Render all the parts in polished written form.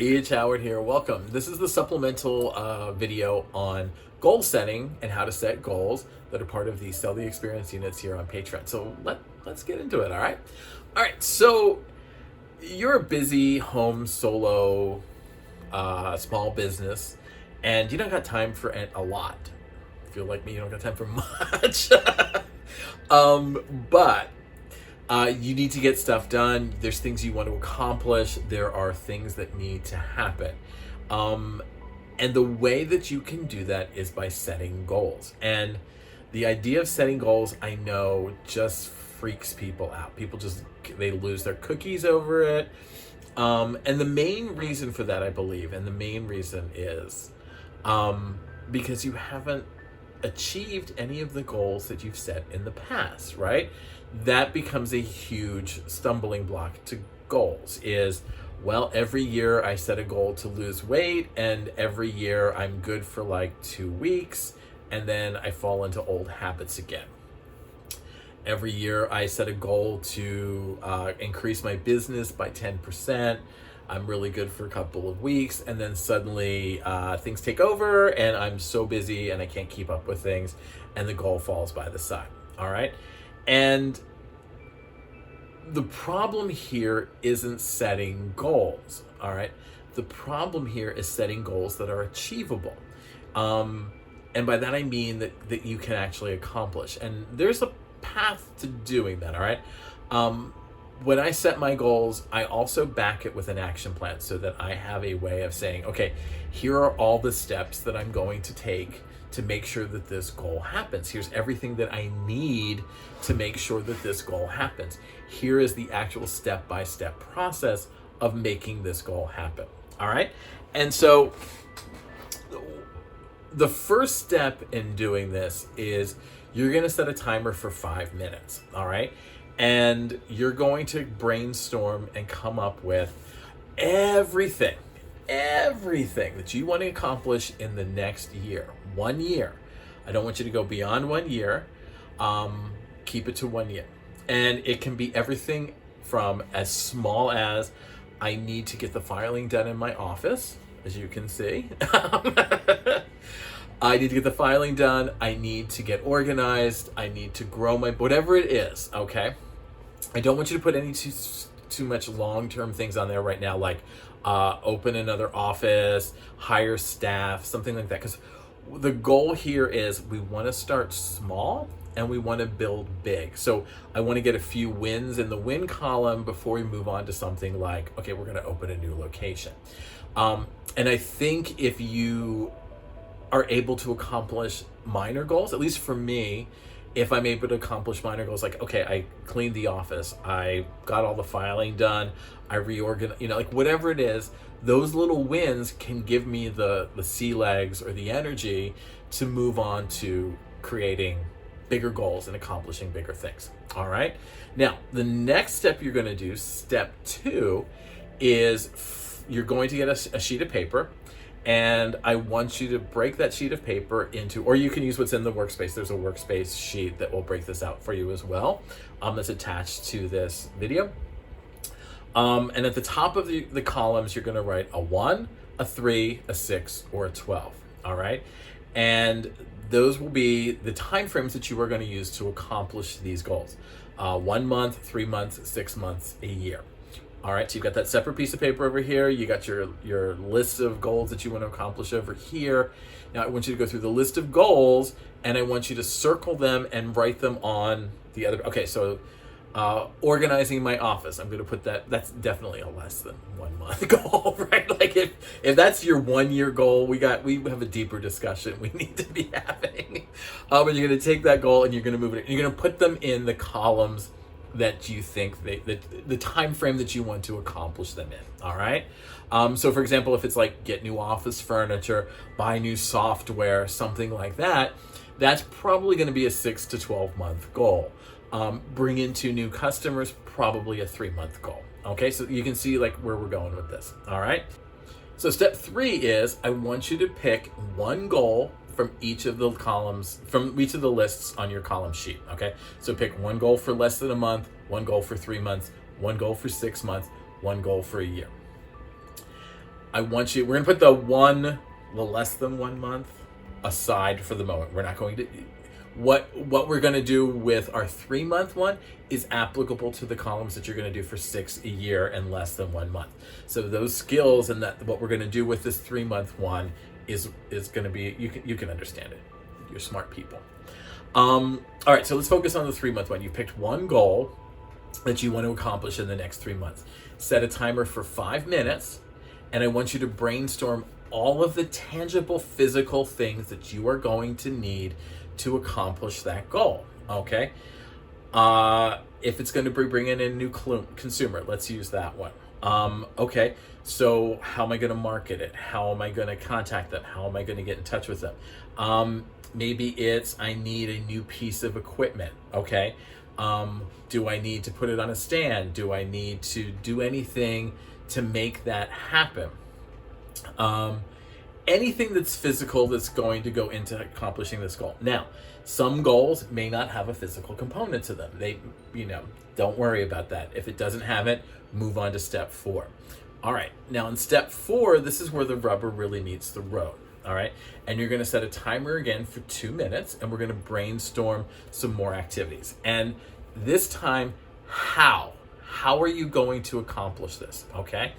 E.H. Howard here. Welcome. This is the supplemental video on goal setting and how to set goals that are part of the Sell the Experience units here on Patreon. So let's get into it, all right? All right, so you're a busy home solo small business and you don't got time for a lot. If you're like me, you don't got time for much. But you need to get stuff done. There's things you want to accomplish. There are things that need to happen. And the way that you can do that is by setting goals. And the idea of setting goals, I know, just freaks people out. People they lose their cookies over it. And the main reason for that, I believe, and the main reason is because you haven't achieved any of the goals that you've set in the past, right? That becomes a huge stumbling block to goals is, well, every year I set a goal to lose weight and every year I'm good for like 2 weeks and then I fall into old habits again. Every year I set a goal to increase my business by 10%. I'm really good for a couple of weeks and then suddenly things take over and I'm so busy and I can't keep up with things and the goal falls by the side. All right. And the problem here isn't setting goals. All right. The problem here is setting goals that are achievable. And by that, I mean that you can actually accomplish. And there's a path to doing that. All right. When I set my goals, I also back it with an action plan so that I have a way of saying, okay, here are all the steps that I'm going to take to make sure that this goal happens. Here's everything that I need to make sure that this goal happens. Here is the actual step-by-step process of making this goal happen. All right. And so the first step in doing this is you're going to set a timer for 5 minutes. All right. And you're going to brainstorm and come up with everything that you want to accomplish in the next year. 1 year. I don't want you to go beyond 1 year. Keep it to 1 year. And it can be everything from as small as I need to get the filing done in my office, as you can see. I need to get the filing done. I need to get organized. I need to grow whatever it is, okay? I don't want you to put any too much long-term things on there right now, like open another office, hire staff, something like that. Because the goal here is we want to start small and we want to build big. So I want to get a few wins in the win column before we move on to something like, okay, we're going to open a new location. And I think if you are able to accomplish minor goals, at least for me, if I'm able to accomplish minor goals, like, okay, I cleaned the office, I got all the filing done, I reorganized, like whatever it is, those little wins can give me the sea legs or the energy to move on to creating bigger goals and accomplishing bigger things. All right. Now, the next step you're going to do, step 2, is you're going to get a sheet of paper. And I want you to break that sheet of paper into, or you can use what's in the workspace. There's a workspace sheet that will break this out for you as well. That's attached to this video. And at the top of the columns, you're going to write a 1, a 3, a 6, or a 12. All right. And those will be the time frames that you are going to use to accomplish these goals. 1 month, 3 months, 6 months, a year. All right, so you've got that separate piece of paper over here. You got your list of goals that you want to accomplish over here. Now I want you to go through the list of goals and I want you to circle them and write them on the other. Okay, so organizing my office. I'm going to put that's definitely a less than 1 month goal, right? Like if that's your 1 year goal, we have a deeper discussion we need to be having. And you're going to take that goal and you're going to move it. You're going to put them in the columns that you think the time frame that you want to accomplish them in. All right. So for example, if it's like get new office furniture, buy new software, something like that, that's probably going to be a 6 to 12 month goal. Bring in 2 new customers, probably a 3-month goal. Okay. So you can see like where we're going with this. All right. So step 3 is I want you to pick one goal from each of the columns, from each of the lists on your column sheet. Okay. So pick one goal for less than a month, one goal for 3 months, one goal for 6 months, one goal for a year. we're going to put the less than 1 month aside for the moment. We're not going to, what we're going to do with our 3 month one is applicable to the columns that you're going to do for 6 a year and less than 1 month. So those skills and that what we're going to do with this 3 month one is going to be, you can understand it. You're smart people. All right, so let's focus on the 3 month one. You picked one goal that you want to accomplish in the next 3 months. Set a timer for 5 minutes, and I want you to brainstorm all of the tangible physical things that you are going to need to accomplish that goal. Okay. If it's going to be bringing in a new consumer, let's use that one. Okay. So how am I going to market it? How am I going to contact them? How am I going to get in touch with them? Maybe it's, I need a new piece of equipment. Okay. Do I need to put it on a stand? Do I need to do anything to make that happen? Anything that's physical that's going to go into accomplishing this goal. Now, some goals may not have a physical component to them. They, don't worry about that. If it doesn't have it, move on to step 4. All right. Now in step 4, this is where the rubber really meets the road. All right. And you're going to set a timer again for 2 minutes, and we're going to brainstorm some more activities. And this time, how are you going to accomplish this? Okay.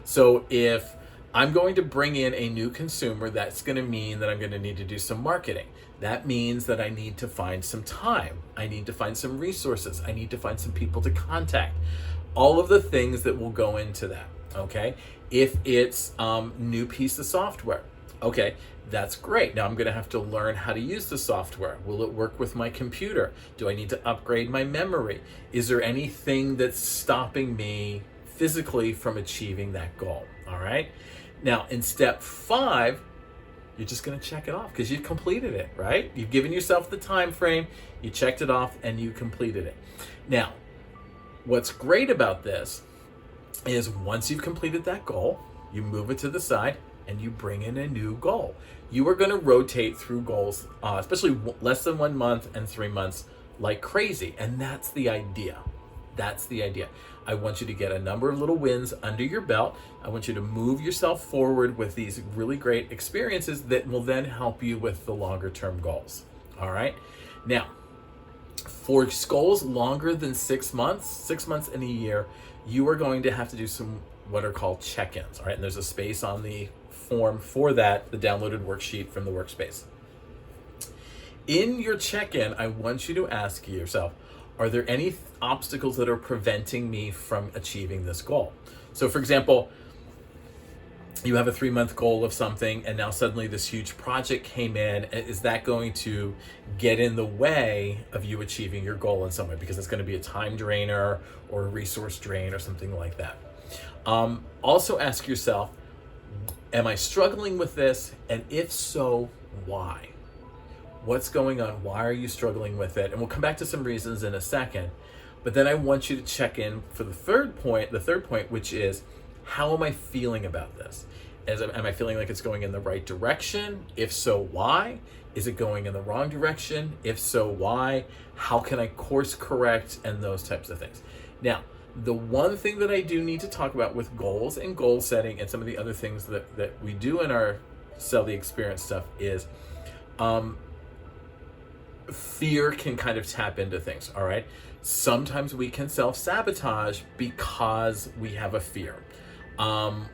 So if I'm going to bring in a new consumer, that's going to mean that I'm going to need to do some marketing. That means that I need to find some time. I need to find some resources. I need to find some people to contact. All of the things that will go into that. Okay. If it's new piece of software, okay, that's great. Now I'm going to have to learn how to use the software. Will it work with my computer? Do I need to upgrade my memory? Is there anything that's stopping me physically from achieving that goal? All right. Now in step 5, you're just going to check it off because you completed it, right? You've given yourself the time frame, you checked it off, and you completed it. Now, what's great about this is once you've completed that goal, you move it to the side and you bring in a new goal. You are going to rotate through goals, especially less than 1 month and 3 months, like crazy. And that's the idea. That's the idea. I want you to get a number of little wins under your belt. I want you to move yourself forward with these really great experiences that will then help you with the longer term goals. All right. Now, for goals longer than 6 months and a year, you are going to have to do some what are called check-ins. All right. And there's a space on the form for that, the downloaded worksheet from the workspace. In your check-in, I want you to ask yourself, are there any obstacles that are preventing me from achieving this goal? So for example, you have a 3 month goal of something and now suddenly this huge project came in. Is that going to get in the way of you achieving your goal in some way? Because it's going to be a time drainer or a resource drain or something like that. Also ask yourself, am I struggling with this? And if so, why? What's going on? Why are you struggling with it? And we'll come back to some reasons in a second. But then I want you to check in for the third point, which is, how am I feeling about this? Am I feeling like it's going in the right direction? If so, why? Is it going in the wrong direction? If so, why? How can I course correct? And those types of things. Now, the one thing that I do need to talk about with goals and goal setting and some of the other things that we do in our Sell the Experience stuff is, fear can kind of tap into things. All right. Sometimes we can self-sabotage because we have a fear.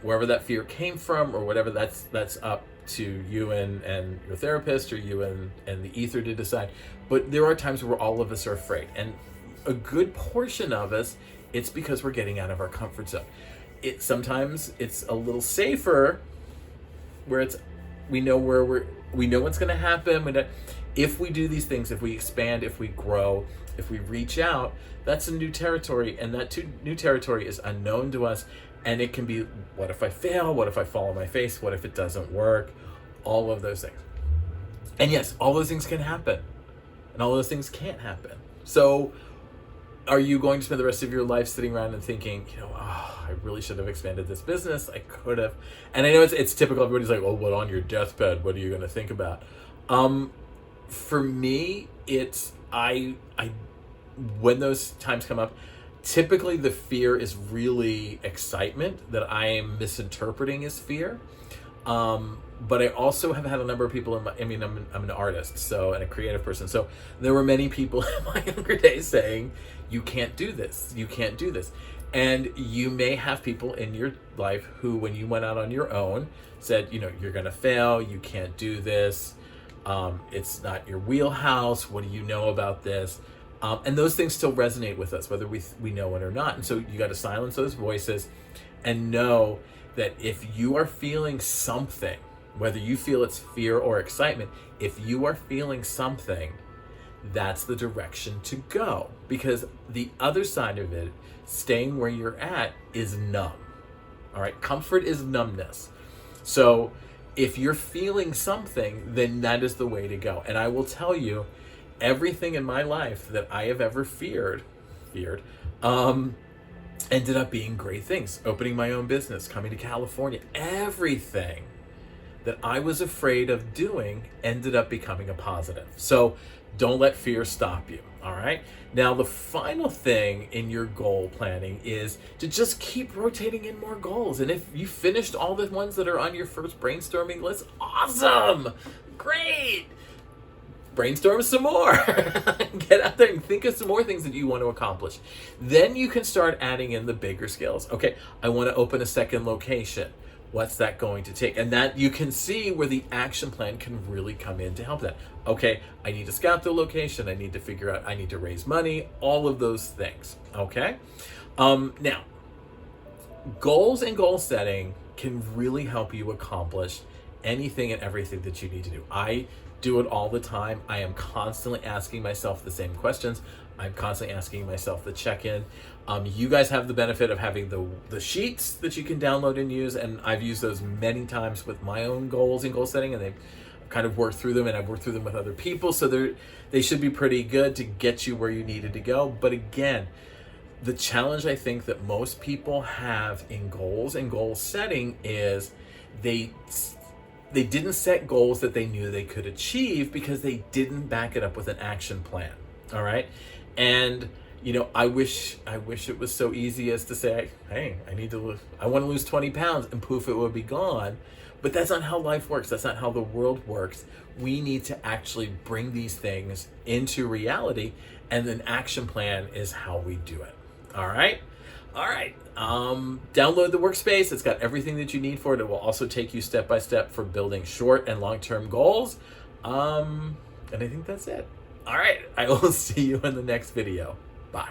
Wherever that fear came from or whatever, that's up to you and your therapist or you and the ether to decide. But there are times where all of us are afraid. And a good portion of us, it's because we're getting out of our comfort zone. Sometimes it's a little safer where we know what's going to happen. If we do these things, if we expand, if we grow, if we reach out, that's a new territory, and that new territory is unknown to us, and it can be, what if I fail? What if I fall on my face? What if it doesn't work? All of those things. And yes, all those things can happen, and all those things can't happen. So are you going to spend the rest of your life sitting around and thinking, I really should have expanded this business, I could have? And I know it's typical, everybody's like, well, what on your deathbed, what are you going to think about? For me, it's when those times come up, Typically the fear is really excitement that I am misinterpreting as fear. But I also have had a number of people I'm an artist, so, and a creative person. So there were many people in my younger days saying, you can't do this. You can't do this. And you may have people in your life who, when you went out on your own, said, you're going to fail. You can't do this. It's not your wheelhouse. What do you know about this? And those things still resonate with us, whether we know it or not. And so you got to silence those voices and know that if you are feeling something, whether you feel it's fear or excitement, if you are feeling something, that's the direction to go. Because the other side of it, staying where you're at, is numb. All right, comfort is numbness. So if you're feeling something, then that is the way to go. And I will tell you, everything in my life that I have ever feared, ended up being great things. Opening my own business, coming to California, everything that I was afraid of doing ended up becoming a positive. So don't let fear stop you, all right? Now, the final thing in your goal planning is to just keep rotating in more goals. And if you finished all the ones that are on your first brainstorming list, awesome, great. Brainstorm some more. Get out there and think of some more things that you want to accomplish. Then you can start adding in the bigger skills. Okay, I want to open a second location. What's that going to take? And that you can see where the action plan can really come in to help that. Okay, I need to scout the location. I need to figure out, I need to raise money, all of those things. Okay. Now, goals and goal setting can really help you accomplish anything and everything that you need to do. I do it all the time. I am constantly asking myself the same questions. I'm constantly asking myself the check-in. You guys have the benefit of having the sheets that you can download and use, and I've used those many times with my own goals and goal setting, and they've kind of worked through them, and I've worked through them with other people, so they should be pretty good to get you where you needed to go. But again, the challenge I think that most people have in goals and goal setting is they didn't set goals that they knew they could achieve because they didn't back it up with an action plan. All right. And, I wish it was so easy as to say, hey, I want to lose 20 pounds and poof, it would be gone. But that's not how life works. That's not how the world works. We need to actually bring these things into reality, and an action plan is how we do it. All right. All right. Download the workspace. It's got everything that you need for it. It will also take you step by step for building short and long-term goals. And I think that's it. All right. I will see you in the next video. Bye.